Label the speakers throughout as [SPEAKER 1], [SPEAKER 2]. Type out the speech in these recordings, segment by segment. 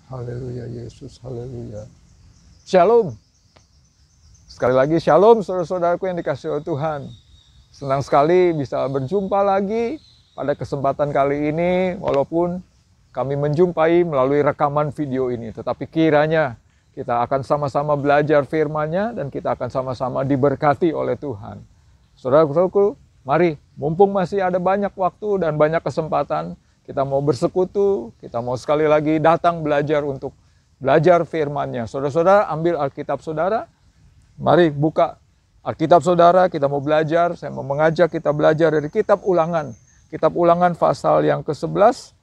[SPEAKER 1] Haleluya Yesus, haleluya. Shalom. Sekali lagi shalom saudara-saudaraku yang dikasihi oleh Tuhan. Senang sekali bisa berjumpa lagi pada kesempatan kali ini, walaupun kami menjumpai melalui rekaman video ini. Tetapi kiranya kita akan sama-sama belajar firman-Nya dan kita akan sama-sama diberkati oleh Tuhan. Saudara-saudaraku, mari, mumpung masih ada banyak waktu dan banyak kesempatan, kita mau bersekutu, kita mau sekali lagi datang belajar untuk belajar firman-Nya. Saudara-saudara, ambil Alkitab saudara, mari buka Alkitab saudara, kita mau belajar. Saya mau mengajak kita belajar dari kitab Ulangan. Kitab Ulangan pasal yang ke-11,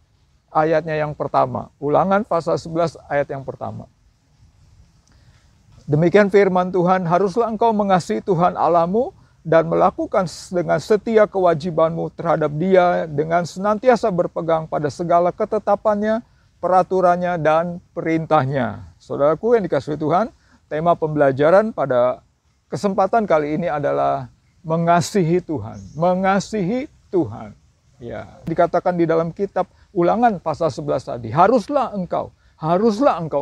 [SPEAKER 1] ayatnya yang pertama. Ulangan pasal 11 ayat yang pertama. Demikian firman Tuhan, haruslah engkau mengasihi Tuhan Allahmu dan melakukan dengan setia kewajibanmu terhadap Dia dengan senantiasa berpegang pada segala ketetapannya, peraturannya, dan perintahnya. Saudaraku yang dikasihi Tuhan, tema pembelajaran pada kesempatan kali ini adalah mengasihi Tuhan. Mengasihi Tuhan. Ya, dikatakan di dalam kitab Ulangan pasal 11 tadi, haruslah engkau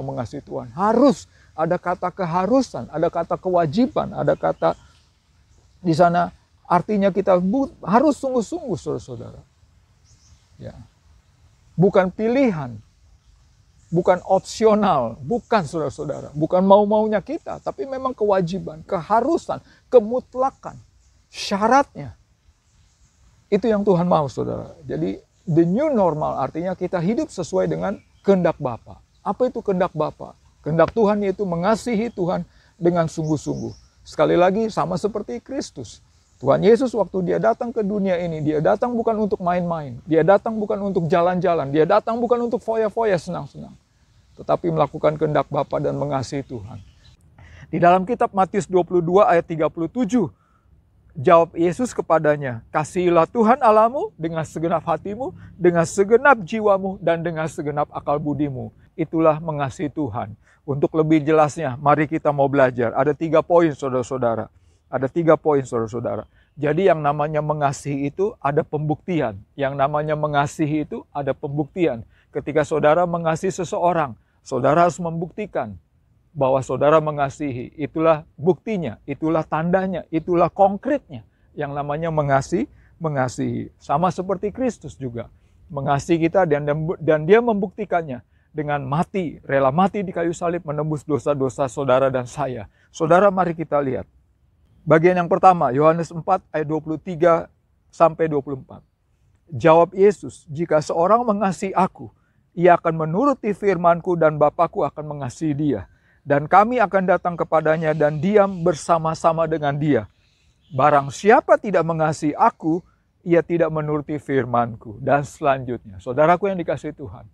[SPEAKER 1] mengasihi Tuhan. Harus, ada kata keharusan, ada kata kewajiban, ada kata di sana artinya kita harus sungguh-sungguh saudara-saudara. Ya. Bukan pilihan, bukan opsional, bukan saudara-saudara, bukan mau-maunya kita, tapi memang kewajiban, keharusan, kemutlakan, syaratnya. Itu yang Tuhan mau saudara. Jadi the new normal artinya kita hidup sesuai dengan kehendak Bapa. Apa itu kehendak Bapa? Kehendak Tuhan yaitu mengasihi Tuhan dengan sungguh-sungguh. Sekali lagi sama seperti Kristus. Tuhan Yesus waktu Dia datang ke dunia ini, Dia datang bukan untuk main-main. Dia datang bukan untuk jalan-jalan. Dia datang bukan untuk foya-foya senang-senang. Tetapi melakukan kehendak Bapa dan mengasihi Tuhan. Di dalam kitab Matius 22 ayat 37, jawab Yesus kepadanya, kasihilah Tuhan Allahmu dengan segenap hatimu, dengan segenap jiwamu, dan dengan segenap akal budimu. Itulah mengasihi Tuhan. Untuk lebih jelasnya, mari kita mau belajar. Ada 3 poin saudara-saudara. Ada 3 poin saudara-saudara. Jadi yang namanya mengasihi itu ada pembuktian. Yang namanya mengasihi itu ada pembuktian. Ketika saudara mengasihi seseorang, saudara harus membuktikan bahwa saudara mengasihi. Itulah buktinya, itulah tandanya, itulah konkretnya. Yang namanya mengasihi. Sama seperti Kristus juga. Mengasihi kita dan Dia membuktikannya. Dengan mati, rela mati di kayu salib menembus dosa-dosa saudara dan saya. Saudara, mari kita lihat. Bagian yang pertama, Yohanes 4 ayat 23 sampai 24. Jawab Yesus, jika seorang mengasihi aku, ia akan menuruti firman-Ku dan Bapa-Ku akan mengasihi dia. Dan kami akan datang kepadanya dan diam bersama-sama dengan dia. Barang siapa tidak mengasihi aku, ia tidak menuruti firman-Ku. Dan selanjutnya, saudaraku yang dikasihi Tuhan.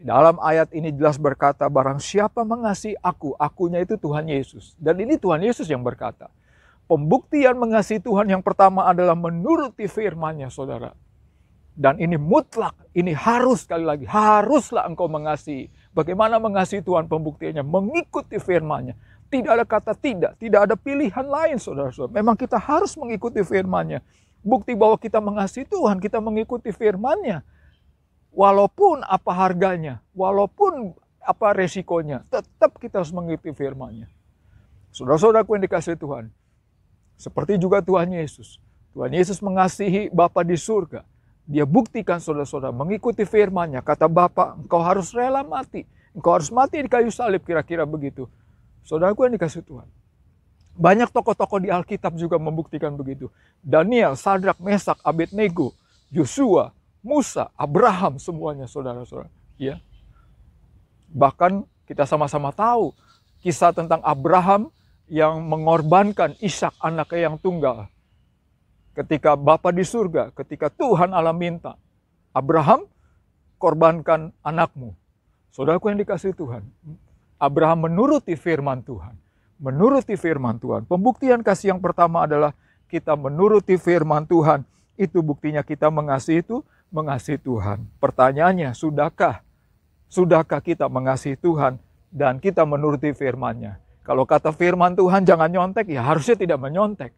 [SPEAKER 1] Dalam ayat ini jelas berkata, barang siapa mengasihi aku, akunya itu Tuhan Yesus. Dan ini Tuhan Yesus yang berkata. Pembuktian mengasihi Tuhan yang pertama adalah menuruti firman-Nya, saudara. Dan ini mutlak, ini harus sekali lagi, haruslah engkau mengasihi. Bagaimana mengasihi Tuhan pembuktiannya? Mengikuti firman-Nya. Tidak ada kata tidak ada pilihan lain, saudara-saudara. Memang kita harus mengikuti firman-Nya. Bukti bahwa kita mengasihi Tuhan, kita mengikuti firman-Nya. Walaupun apa harganya, walaupun apa resikonya, tetap kita harus mengikuti firman-Nya. Saudara-saudaraku yang dikasihi Tuhan, seperti juga Tuhan Yesus. Tuhan Yesus mengasihi Bapa di surga. Dia buktikan saudara-saudara mengikuti firman-Nya. Kata Bapa, engkau harus rela mati. Engkau harus mati di kayu salib, kira-kira begitu. Saudaraku yang dikasihi Tuhan. Banyak tokoh-tokoh di Alkitab juga membuktikan begitu. Daniel, Sadrak, Mesak, Abednego, Yosua, Musa, Abraham, semuanya saudara-saudara. Ya. Bahkan kita sama-sama tahu kisah tentang Abraham yang mengorbankan Ishak anaknya yang tunggal. Ketika Bapa di surga, ketika Tuhan Allah minta, Abraham, korbankan anakmu. Saudaraku yang dikasihi Tuhan, Abraham menuruti firman Tuhan. Menuruti firman Tuhan. Pembuktian kasih yang pertama adalah kita menuruti firman Tuhan. Itu buktinya kita mengasihi Tuhan. Pertanyaannya, sudahkah kita mengasihi Tuhan dan kita menuruti firman-Nya? Kalau kata firman Tuhan jangan nyontek, ya harusnya tidak menyontek.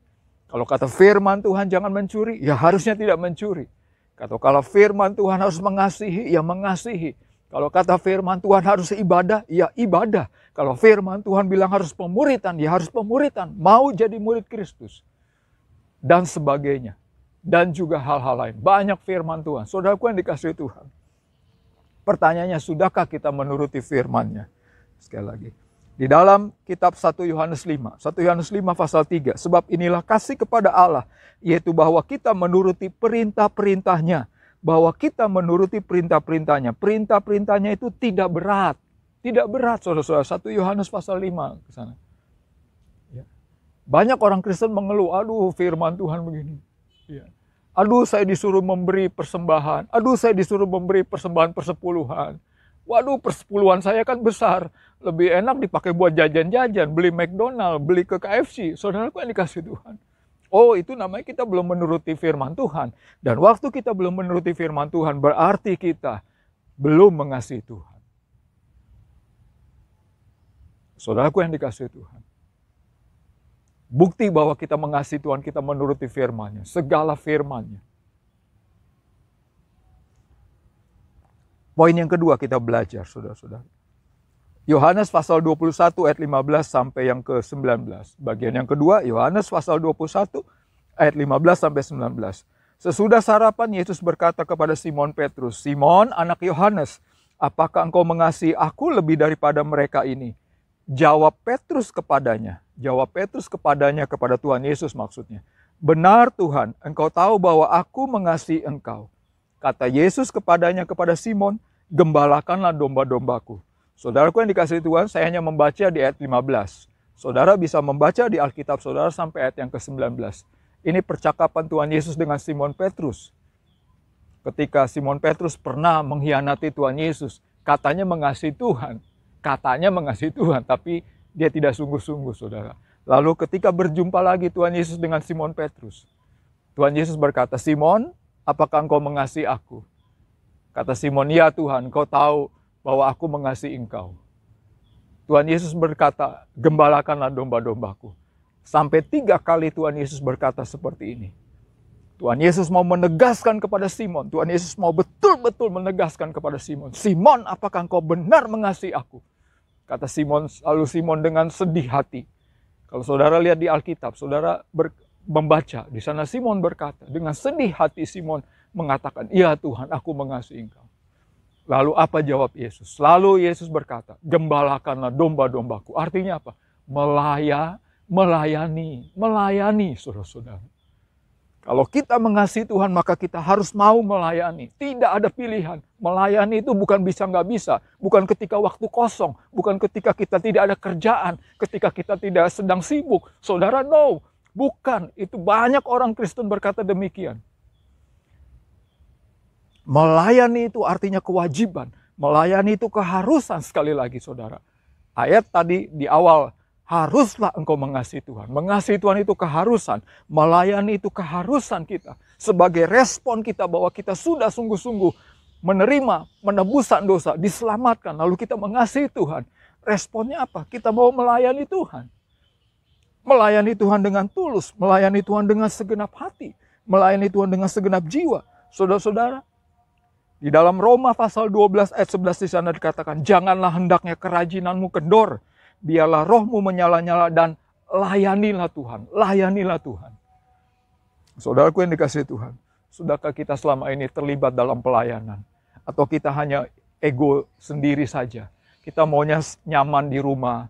[SPEAKER 1] Kalau kata firman Tuhan jangan mencuri, ya harusnya tidak mencuri. Kalau firman Tuhan harus mengasihi, ya mengasihi. Kalau kata firman Tuhan harus ibadah, ya ibadah. Kalau firman Tuhan bilang harus pemuritan, ya harus pemuritan. Mau jadi murid Kristus. Dan sebagainya. Dan juga hal-hal lain. Banyak firman Tuhan. Saudaraku yang dikasihi Tuhan. Pertanyaannya, sudahkah kita menuruti firman-Nya? Sekali lagi. Di dalam kitab 1 Yohanes 5. 1 Yohanes 5 pasal 3. Sebab inilah kasih kepada Allah. Yaitu bahwa kita menuruti perintah-perintahnya. Bahwa kita menuruti perintah-perintahnya. Perintah-perintahnya itu tidak berat. Tidak berat, saudara-saudara. 1 Yohanes pasal 5 ke sana. Ya. Banyak orang Kristen mengeluh, aduh firman Tuhan begini. Ya. Aduh saya disuruh memberi persembahan. Aduh saya disuruh memberi persembahan persepuluhan. Waduh persepuluhan saya kan besar. Lebih enak dipakai buat jajan-jajan. Beli McDonald, beli ke KFC. Saudaraku yang dikasih Tuhan. Oh, itu namanya kita belum menuruti firman Tuhan. Dan waktu kita belum menuruti firman Tuhan, berarti kita belum mengasihi Tuhan. Saudaraku yang dikasihi Tuhan. Bukti bahwa kita mengasihi Tuhan, kita menuruti firman-Nya. Segala firman-Nya. Poin yang kedua kita belajar, saudara-saudara. Yohanes pasal 21 ayat 15 sampai yang ke-19. Bagian yang kedua, Yohanes pasal 21 ayat 15 sampai 19. Sesudah sarapan, Yesus berkata kepada Simon Petrus, Simon, anak Yohanes, apakah engkau mengasihi aku lebih daripada mereka ini? Jawab Petrus kepadanya. Jawab Petrus kepadanya, kepada Tuhan Yesus maksudnya. Benar Tuhan, engkau tahu bahwa aku mengasihi engkau. Kata Yesus kepadanya, kepada Simon, gembalakanlah domba-dombaku. Saudaraku yang dikasihi Tuhan, saya hanya membaca di ayat 15. Saudara bisa membaca di Alkitab saudara sampai ayat yang ke-19. Ini percakapan Tuhan Yesus dengan Simon Petrus. Ketika Simon Petrus pernah mengkhianati Tuhan Yesus, katanya mengasihi Tuhan. Katanya mengasihi Tuhan, tapi dia tidak sungguh-sungguh, saudara. Lalu ketika berjumpa lagi Tuhan Yesus dengan Simon Petrus, Tuhan Yesus berkata, Simon, apakah engkau mengasihi aku? Kata Simon, ya Tuhan, engkau tahu bahwa aku mengasihi engkau. Tuhan Yesus berkata, gembalakanlah domba-dombaku. Sampai 3 kali Tuhan Yesus berkata seperti ini. Tuhan Yesus mau menegaskan kepada Simon. Tuhan Yesus mau betul-betul menegaskan kepada Simon. Simon, apakah engkau benar mengasihi aku? Kata Simon, lalu Simon dengan sedih hati. Kalau saudara lihat di Alkitab, saudara membaca. Di sana Simon berkata, dengan sedih hati Simon mengatakan, iya Tuhan, aku mengasihi engkau. Lalu apa jawab Yesus? Lalu Yesus berkata, gembalakanlah domba-dombaku. Artinya apa? Melayani, saudara-saudara. Kalau kita mengasihi Tuhan, maka kita harus mau melayani. Tidak ada pilihan. Melayani itu bukan bisa nggak bisa. Bukan ketika waktu kosong. Bukan ketika kita tidak ada kerjaan. Ketika kita tidak sedang sibuk. Saudara, no. Bukan. Itu banyak orang Kristen berkata demikian. Melayani itu artinya kewajiban. Melayani itu keharusan sekali lagi, saudara. Ayat tadi di awal, haruslah engkau mengasihi Tuhan. Mengasihi Tuhan itu keharusan. Melayani itu keharusan kita. Sebagai respon kita bahwa kita sudah sungguh-sungguh menerima penebusan dosa, diselamatkan. Lalu kita mengasihi Tuhan. Responnya apa? Kita mau melayani Tuhan. Melayani Tuhan dengan tulus. Melayani Tuhan dengan segenap hati. Melayani Tuhan dengan segenap jiwa. Saudara-saudara, di dalam Roma pasal 12 ayat 11 di sana dikatakan, janganlah hendaknya kerajinanmu kendor, biarlah rohmu menyala-nyala dan layanilah Tuhan. Layanilah Tuhan. Saudaraku yang dikasihi Tuhan, sudahkah kita selama ini terlibat dalam pelayanan? Atau kita hanya ego sendiri saja? Kita maunya nyaman di rumah.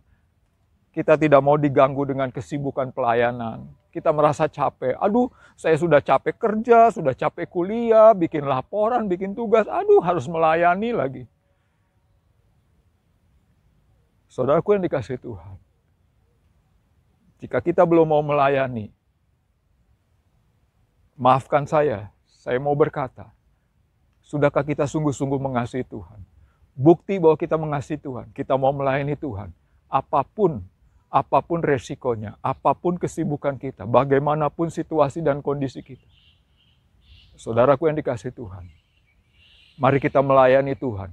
[SPEAKER 1] Kita tidak mau diganggu dengan kesibukan pelayanan. Kita merasa capek. Aduh, saya sudah capek kerja, sudah capek kuliah, bikin laporan, bikin tugas. Aduh, harus melayani lagi. Saudaraku yang dikasihi Tuhan. Jika kita belum mau melayani, maafkan saya mau berkata, sudahkah kita sungguh-sungguh mengasihi Tuhan? Bukti bahwa kita mengasihi Tuhan, kita mau melayani Tuhan. Apapun resikonya, apapun kesibukan kita, bagaimanapun situasi dan kondisi kita. Saudaraku yang dikasihi Tuhan, mari kita melayani Tuhan.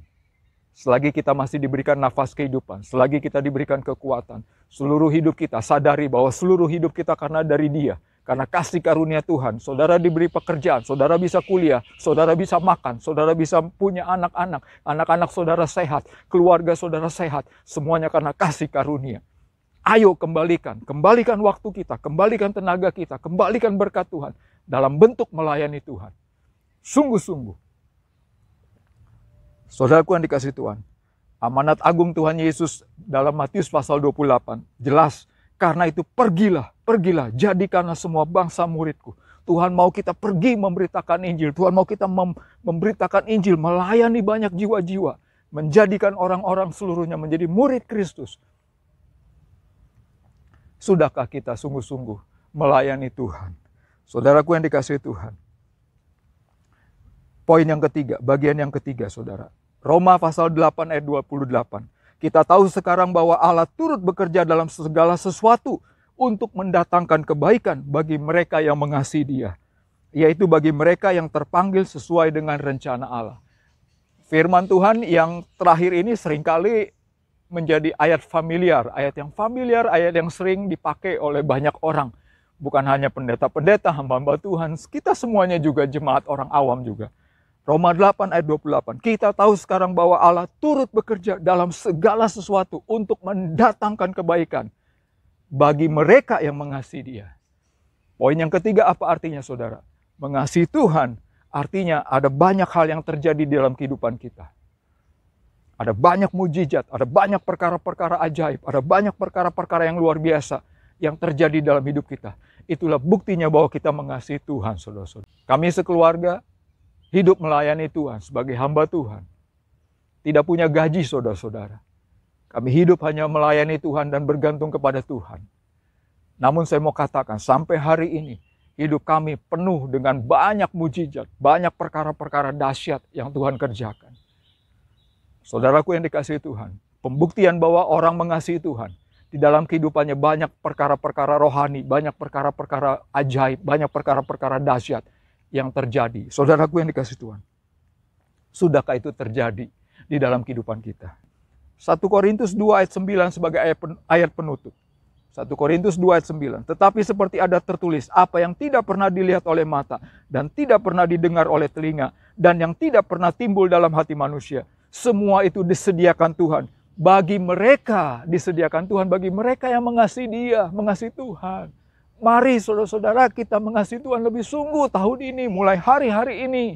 [SPEAKER 1] Selagi kita masih diberikan nafas kehidupan, selagi kita diberikan kekuatan, seluruh hidup kita sadari bahwa seluruh hidup kita karena dari Dia, Karena kasih karunia Tuhan, saudara diberi pekerjaan, saudara bisa kuliah, saudara bisa makan, saudara bisa punya anak-anak, anak-anak saudara sehat, keluarga saudara sehat, semuanya karena kasih karunia. Ayo kembalikan waktu kita, kembalikan tenaga kita, kembalikan berkat Tuhan dalam bentuk melayani Tuhan. Sungguh-sungguh. Saudaraku yang dikasihi Tuhan, amanat agung Tuhan Yesus dalam Matius pasal 28, jelas. Karena itu pergilah, jadikanlah semua bangsa muridku. Tuhan mau kita pergi memberitakan Injil. Tuhan mau kita memberitakan Injil, melayani banyak jiwa-jiwa. Menjadikan orang-orang seluruhnya menjadi murid Kristus. Sudahkah kita sungguh-sungguh melayani Tuhan? Saudaraku yang dikasihi Tuhan. Poin yang ketiga, bagian yang ketiga saudara. Roma pasal 8 ayat 28. Kita tahu sekarang bahwa Allah turut bekerja dalam segala sesuatu untuk mendatangkan kebaikan bagi mereka yang mengasihi Dia. Yaitu bagi mereka yang terpanggil sesuai dengan rencana Allah. Firman Tuhan yang terakhir ini seringkali menjadi ayat familiar. Ayat yang sering dipakai oleh banyak orang. Bukan hanya pendeta-pendeta, hamba-hamba Tuhan. Kita semuanya juga jemaat orang awam juga. Roma 8 ayat 28. Kita tahu sekarang bahwa Allah turut bekerja dalam segala sesuatu untuk mendatangkan kebaikan bagi mereka yang mengasihi Dia. Poin yang ketiga apa artinya saudara? Mengasihi Tuhan artinya ada banyak hal yang terjadi dalam kehidupan kita. Ada banyak mujizat, ada banyak perkara-perkara ajaib, ada banyak perkara-perkara yang luar biasa yang terjadi dalam hidup kita. Itulah buktinya bahwa kita mengasihi Tuhan, saudara-saudara. Kami sekeluarga hidup melayani Tuhan sebagai hamba Tuhan. Tidak punya gaji saudara-saudara. Kami hidup hanya melayani Tuhan dan bergantung kepada Tuhan. Namun saya mau katakan sampai hari ini hidup kami penuh dengan banyak mujizat, banyak perkara-perkara dahsyat yang Tuhan kerjakan. Saudaraku yang dikasihi Tuhan, pembuktian bahwa orang mengasihi Tuhan, di dalam kehidupannya banyak perkara-perkara rohani, banyak perkara-perkara ajaib, banyak perkara-perkara dahsyat yang terjadi. Saudaraku yang dikasihi Tuhan, sudahkah itu terjadi di dalam kehidupan kita? 1 Korintus 2 ayat 9 sebagai ayat penutup. 1 Korintus 2 ayat 9. Tetapi seperti ada tertulis, apa yang tidak pernah dilihat oleh mata, dan tidak pernah didengar oleh telinga, dan yang tidak pernah timbul dalam hati manusia, semua itu disediakan Tuhan. Bagi mereka, disediakan Tuhan bagi mereka yang mengasihi Dia, mengasihi Tuhan. Mari saudara-saudara kita mengasihi Tuhan lebih sungguh tahun ini, mulai hari-hari ini.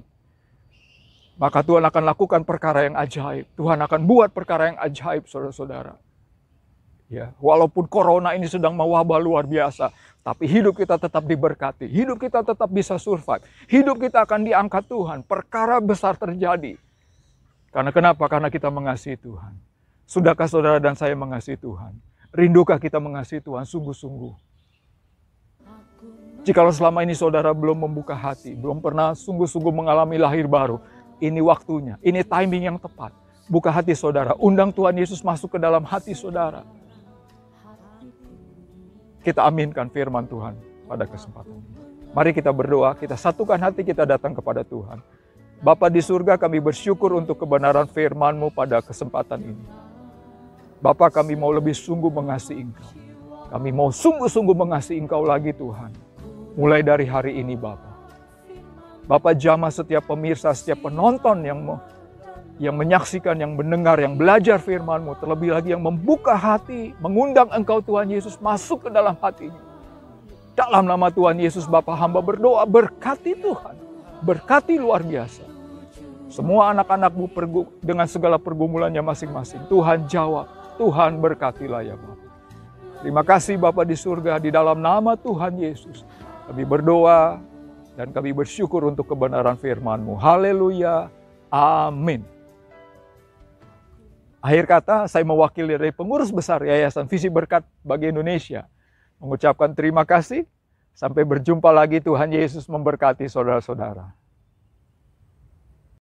[SPEAKER 1] Maka Tuhan akan lakukan perkara yang ajaib. Tuhan akan buat perkara yang ajaib saudara-saudara. Ya, walaupun corona ini sedang mewabah luar biasa, tapi hidup kita tetap diberkati. Hidup kita tetap bisa survive. Hidup kita akan diangkat Tuhan. Perkara besar terjadi. Karena kenapa? Karena kita mengasihi Tuhan. Sudahkah saudara dan saya mengasihi Tuhan? Rindukah kita mengasihi Tuhan sungguh-sungguh? Jikalau selama ini saudara belum membuka hati, belum pernah sungguh-sungguh mengalami lahir baru, ini waktunya, ini timing yang tepat. Buka hati saudara, undang Tuhan Yesus masuk ke dalam hati saudara. Kita aminkan firman Tuhan pada kesempatan ini. Mari kita berdoa, kita satukan hati kita datang kepada Tuhan. Bapa di surga, kami bersyukur untuk kebenaran firman-Mu pada kesempatan ini. Bapa, kami mau lebih sungguh mengasihi Engkau. Kami mau sungguh-sungguh mengasihi Engkau lagi Tuhan. Mulai dari hari ini Bapa. Bapa, jamah setiap pemirsa, setiap penonton yang menyaksikan, yang mendengar, yang belajar firman-Mu. Terlebih lagi yang membuka hati, mengundang Engkau Tuhan Yesus masuk ke dalam hatinya. Dalam nama Tuhan Yesus Bapa, hamba berdoa, berkati Tuhan. Berkati luar biasa. Semua anak-anak-Mu dengan segala pergumulannya masing-masing. Tuhan jawab, Tuhan berkatilah ya Bapa. Terima kasih Bapa di surga, di dalam nama Tuhan Yesus. Kami berdoa dan kami bersyukur untuk kebenaran firman-Mu. Haleluya. Amin. Akhir kata, saya mewakili dari pengurus besar Yayasan Visi Berkat bagi Indonesia. Mengucapkan terima kasih. Sampai berjumpa lagi, Tuhan Yesus memberkati saudara-saudara.